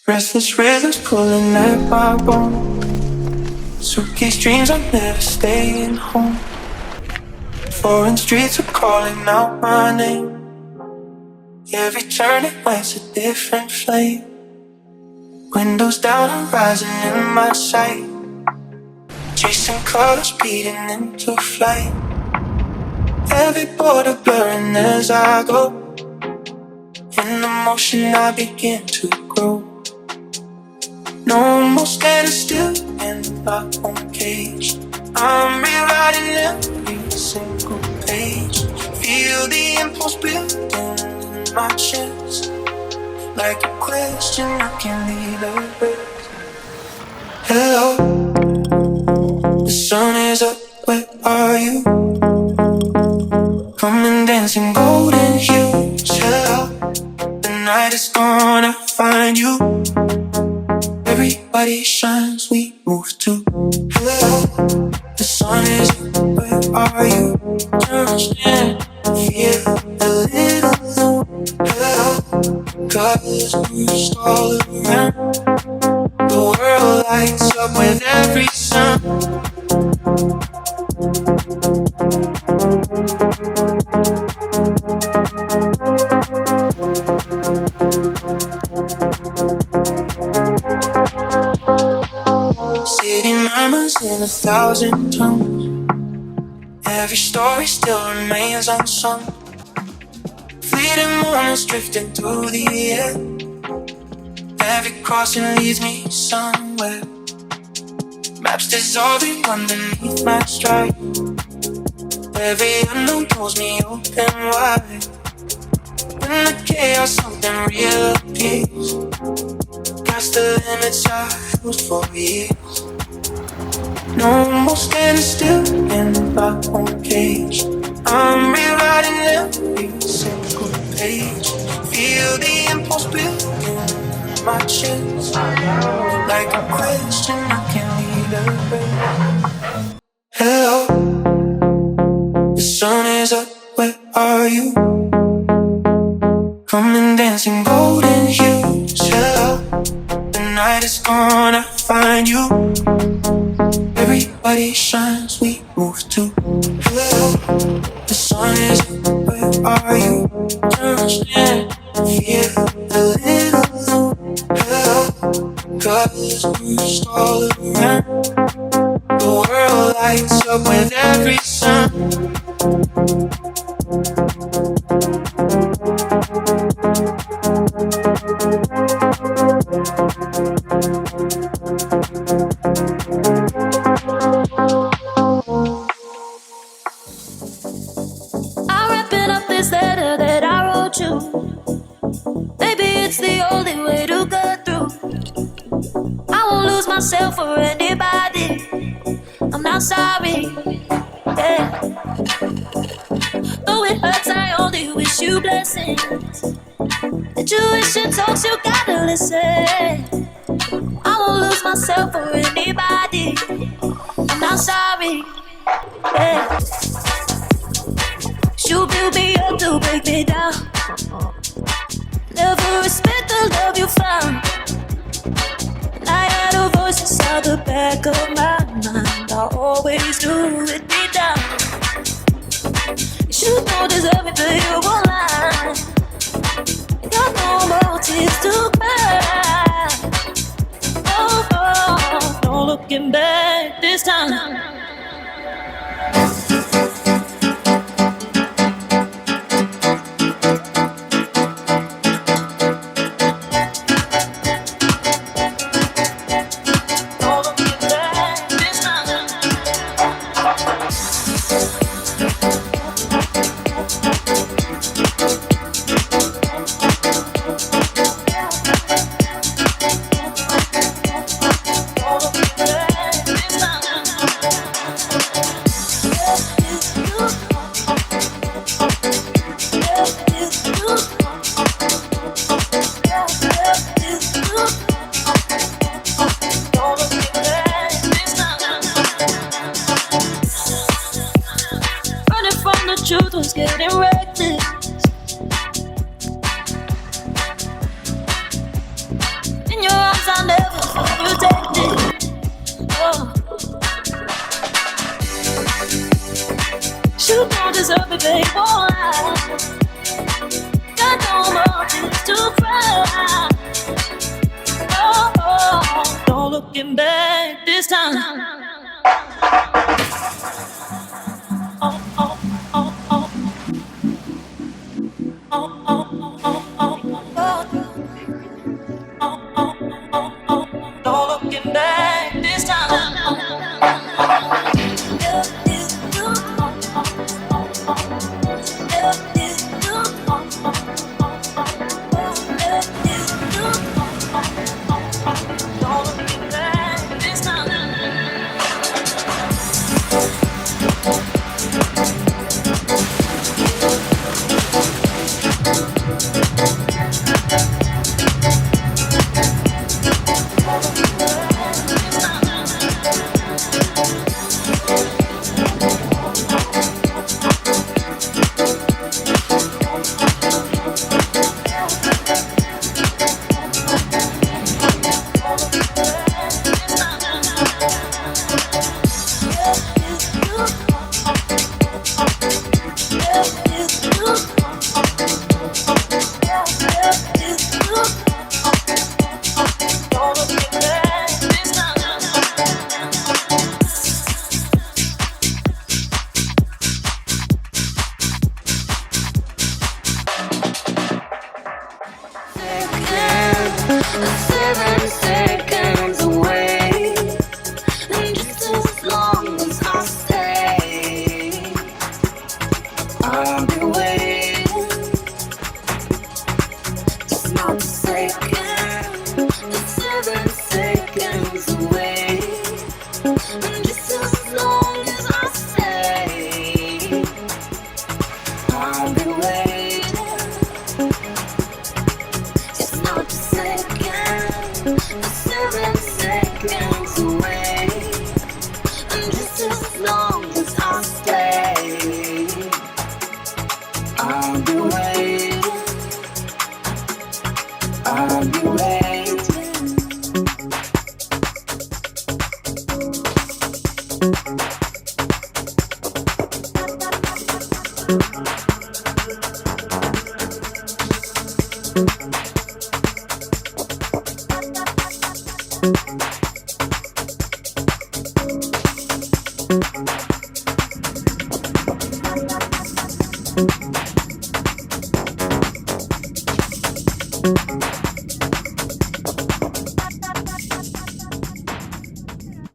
Restless rhythms pulling at my bone. Suitcase dreams, I'm never staying home. Foreign streets are calling out my name. Every turn it lights a different flame. Windows down, I'm rising in my sight. Chasing colors, beating into flight. Every border blurring as I go. In the motion I begin to grow. No more standing still in my own cage. I'm rewriting every single page. Feel the impulse building in my chest. Like a question I can't leave erased. Hello, the sun is up, where are you? Come and dance in golden hues. Hello, the night is gonna find you. Everybody shines, we move too. Hello, the sun is up, where are you? Just feel a little low. Hello, colors burst all around. The world lights up with every sound. City murmurs in 1,000 tongues. Every story still remains unsung. Fleeting moments drifting through the air. Every crossing leads me somewhere. Maps dissolving underneath my stride. Every unknown pulls me open wide. In the chaos something real appears. Past the limits I was for years. No more standing still in my own cage. I'm rewriting every single page. Feel the impulse building in my chest. Like a question I can't leave erased. Hello, the sun is up, where are you? Come and dance in golden hues. Hello, the night is gonna find you. Everybody shines, we move too. Hello, the sun is up, where are you? Just feel a little low. Hello, colors burst all around. The world lights up with every sound. I'm wrapping up this letter that I wrote you. Maybe it's the only way to get through. I won't lose myself for anybody. I'm not sorry, yeah. Though it hurts, I only wish you blessings. The tuition talks, you gotta listen. I won't lose myself for anybody. I'm not sorry, yeah. You build me up to break me down. Never respect the love you found. I had a voice inside the back of my mind. I always knew it deep down. You don't deserve it, but you won't lie. Got no more tears to cry. Oh, oh, no looking back this time. You don't deserve it, babe. Oh, got no more tears to cry. Oh, oh, no looking back this time. Oh, oh, oh, oh. Oh, oh, oh, oh, oh. Oh, oh, oh, oh. No looking back this time.